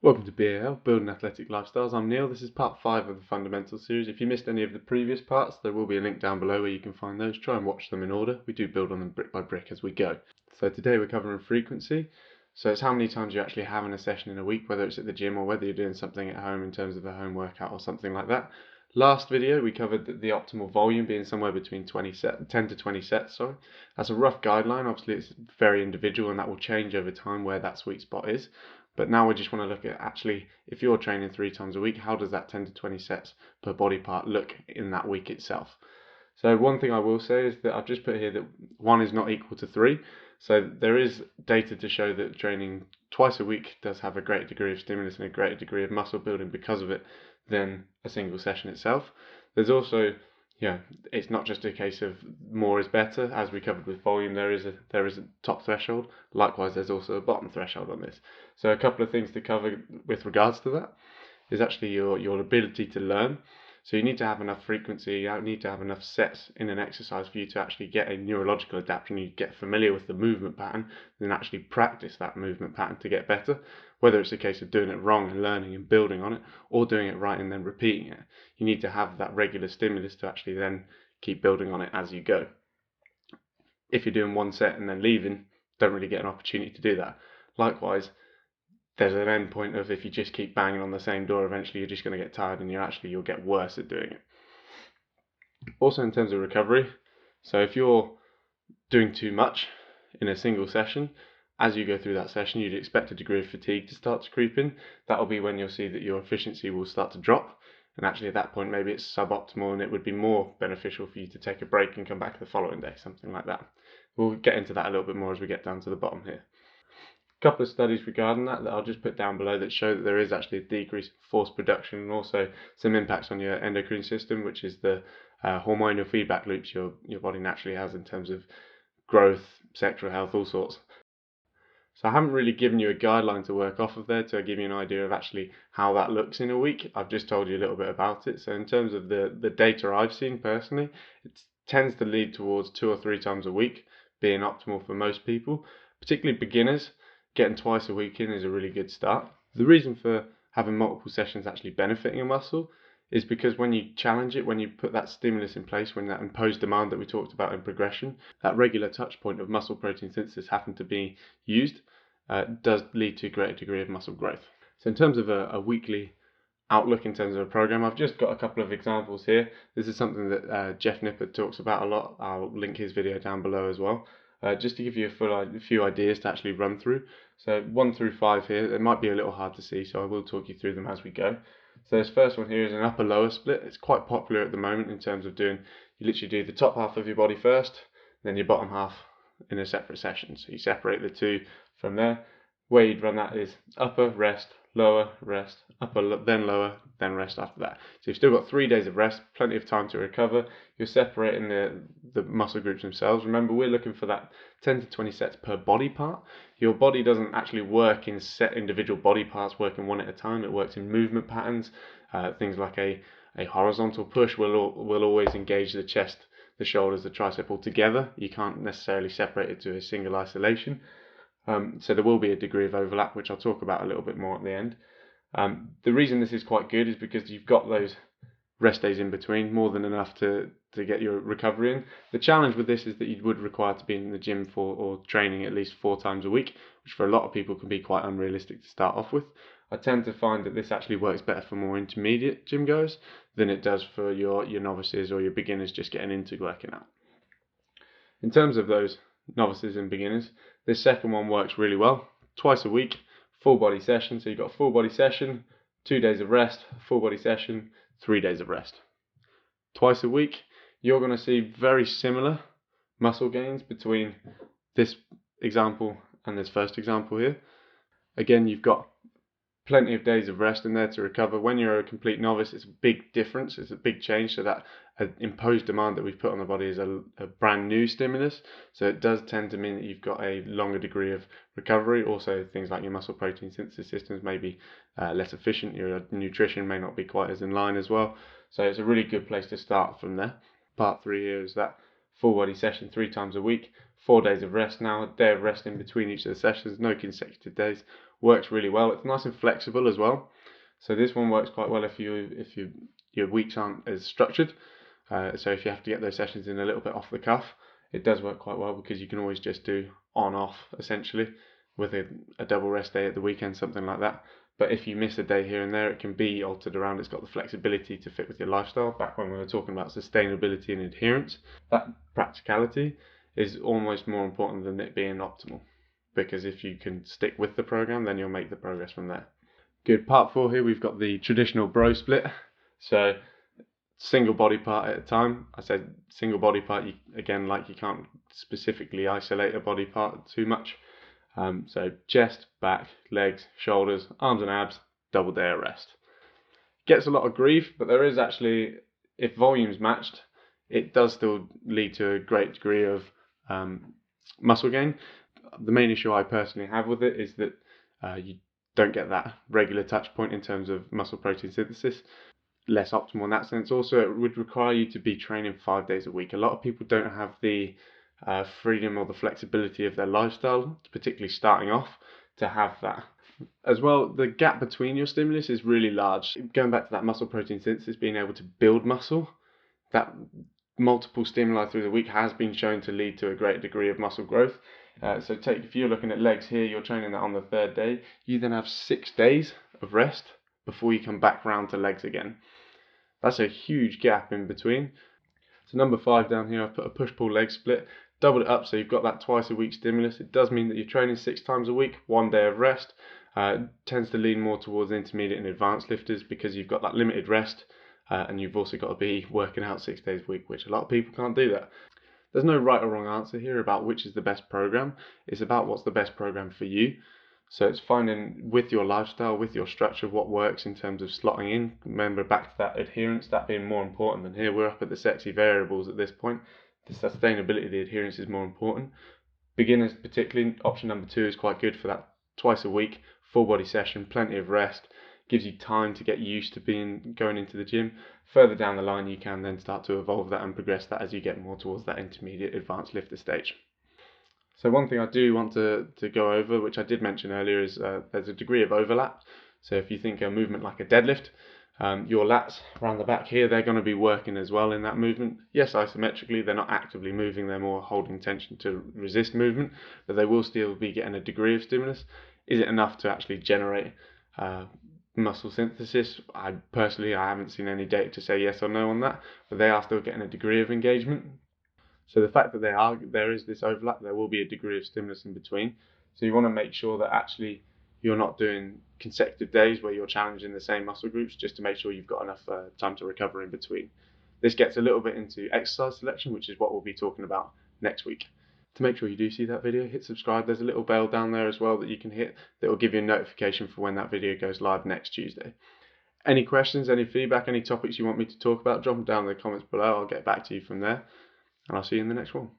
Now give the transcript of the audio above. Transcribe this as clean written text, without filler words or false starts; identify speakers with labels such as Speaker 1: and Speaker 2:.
Speaker 1: Welcome to BAL, Building Athletic Lifestyles. I'm Neil. This is part 5 of the Fundamentals series. If you missed any of the previous parts, there will be a link down below where you can find those. Try and watch them in order. We do build on them brick by brick as we go. So today we're covering frequency. So it's how many times you actually have in a session in a week, whether it's at the gym or whether you're doing something at home in terms of a home workout or something like that. Last video we covered the optimal volume being somewhere between 10 to 20 sets. That's a rough guideline. Obviously it's very individual and that will change over time where that sweet spot is. But now we just want to look at actually, if you're training 3 times a week, how does that 10 to 20 sets per body part look in that week itself? So one thing I will say is that I've just put here that 1 is not equal to 3. So there is data to show that training twice a week does have a greater degree of stimulus and a greater degree of muscle building because of it than a single session itself. There's also, it's not just a case of more is better. As we covered with volume, there is a top threshold. Likewise, there's also a bottom threshold on this. So a couple of things to cover with regards to that is actually your ability to learn. So you need to have enough frequency, you need to have enough sets in an exercise for you to actually get a neurological adaptation. You get familiar with the movement pattern, then actually practice that movement pattern to get better. Whether it's a case of doing it wrong and learning and building on it, or doing it right and then repeating it. You need to have that regular stimulus to actually then keep building on it as you go. If you're doing one set and then leaving, don't really get an opportunity to do that. Likewise, there's an end point of if you just keep banging on the same door, eventually you're just going to get tired and you'll get worse at doing it. Also in terms of recovery, so if you're doing too much in a single session, as you go through that session, you'd expect a degree of fatigue to start to creep in. That'll be when you'll see that your efficiency will start to drop. And actually at that point, maybe it's suboptimal and it would be more beneficial for you to take a break and come back the following day, something like that. We'll get into that a little bit more as we get down to the bottom here. A couple of studies regarding that I'll just put down below that show that there is actually a decrease in force production and also some impacts on your endocrine system, which is the hormonal feedback loops your body naturally has in terms of growth, sexual health, all sorts. So I haven't really given you a guideline to work off of there to give you an idea of actually how that looks in a week. I've just told you a little bit about it. So in terms of the data I've seen personally, it tends to lead towards 2 or 3 times a week being optimal for most people, particularly beginners. Getting twice a week in is a really good start. The reason for having multiple sessions actually benefiting a muscle is because when you challenge it, when you put that stimulus in place, when that imposed demand that we talked about in progression, that regular touch point of muscle protein synthesis happen to be used, does lead to a greater degree of muscle growth. So in terms of a weekly outlook in terms of a program, I've just got a couple of examples here. This is something that Jeff Nippard talks about a lot. I'll link his video down below as well. Just to give you a few ideas to actually run through. So 1 through 5 here, it might be a little hard to see, so I will talk you through them as we go. So this first one here is an upper-lower split. It's quite popular at the moment in terms of you literally do the top half of your body first, then your bottom half in a separate session. So you separate the two from there. Where you'd run that is upper, rest, lower, rest, upper, then lower, then rest after that. So you've still got 3 days of rest, plenty of time to recover. You're separating the muscle groups themselves. Remember, we're looking for that 10 to 20 sets per body part. Your body doesn't actually work in set individual body parts working one at a time. It works in movement patterns. Things like a horizontal push will always engage the chest, the shoulders, the tricep all together. You can't necessarily separate it to a single isolation. So there will be a degree of overlap, which I'll talk about a little bit more at the end. The reason this is quite good is because you've got those rest days in between, more than enough to get your recovery in. The challenge with this is that you would require to be in the gym or training at least 4 times a week, which for a lot of people can be quite unrealistic to start off with. I tend to find that this actually works better for more intermediate gym goers than it does for your novices or your beginners just getting into working out. In terms of those novices and beginners, this second one works really well. Twice a week, full body session. So you've got a full body session, 2 days of rest, full body session, 3 days of rest. Twice a week, you're going to see very similar muscle gains between this example and this first example here. Again, you've got plenty of days of rest in there to recover. When you're a complete novice, it's a big difference. It's a big change. So that imposed demand that we've put on the body is a brand new stimulus. So it does tend to mean that you've got a longer degree of recovery. Also, things like your muscle protein synthesis systems may be less efficient. Your nutrition may not be quite as in line as well. So it's a really good place to start from there. Part 3 here is that full body session 3 times a week, 4 days of rest now, a day of rest in between each of the sessions, no consecutive days. Works really well. It's nice and flexible as well. So this one works quite well if your weeks aren't as structured. So if you have to get those sessions in a little bit off the cuff, it does work quite well because you can always just do on-off essentially with a double rest day at the weekend, something like that. But if you miss a day here and there, it can be altered around. It's got the flexibility to fit with your lifestyle. Back when we were talking about sustainability and adherence, that practicality is almost more important than it being optimal. Because if you can stick with the program, then you'll make the progress from there. Good. Part 4 here, we've got the traditional bro split. So single body part at a time. I said single body part, again, like you can't specifically isolate a body part too much. So chest, back, legs, shoulders, arms and abs, double day of rest. Gets a lot of grief, but there is actually, if volume's matched, it does still lead to a great degree of muscle gain. The main issue I personally have with it is that you don't get that regular touch point in terms of muscle protein synthesis. Less optimal in that sense. Also, it would require you to be training 5 days a week. A lot of people don't have the freedom or the flexibility of their lifestyle, particularly starting off, to have that. As well, the gap between your stimulus is really large. Going back to that muscle protein synthesis, being able to build muscle, that multiple stimuli through the week has been shown to lead to a great degree of muscle growth. So if you're looking at legs here, you're training that on the 3rd day, you then have 6 days of rest before you come back round to legs again. That's a huge gap in between. So number 5 down here, I've put a push-pull leg split, doubled it up so you've got that twice a week stimulus. It does mean that you're training 6 times a week, 1 day of rest. Tends to lean more towards intermediate and advanced lifters because you've got that limited rest and you've also got to be working out 6 days a week, which a lot of people can't do that. There's no right or wrong answer here about which is the best program. It's about what's the best program for you. So it's finding with your lifestyle, with your structure, what works in terms of slotting in. Remember, back to that adherence, that being more important than here. We're up at the sexy variables at this point. The sustainability, the adherence is more important. Beginners particularly, option number 2 is quite good for that twice a week, full body session, plenty of rest, gives you time to get used to going into the gym. Further down the line, you can then start to evolve that and progress that as you get more towards that intermediate advanced lifter stage. So one thing I do want to go over, which I did mention earlier, is there's a degree of overlap. So if you think a movement like a deadlift, your lats around the back here, they're going to be working as well in that movement. Yes, isometrically, they're not actively moving, they're more holding tension to resist movement, but they will still be getting a degree of stimulus. Is it enough to actually generate muscle synthesis? I haven't seen any data to say yes or no on that, but they are still getting a degree of engagement. So the fact that there is this overlap, there will be a degree of stimulus in between. So you want to make sure that actually you're not doing consecutive days where you're challenging the same muscle groups, just to make sure you've got enough time to recover in between. This gets a little bit into exercise selection, which is what we'll be talking about next week. To make sure you do see that video, hit subscribe. There's a little bell down there as well that you can hit that will give you a notification for when that video goes live next Tuesday. Any questions, any feedback, any topics you want me to talk about, drop them down in the comments below. I'll get back to you from there. And I'll see you in the next one.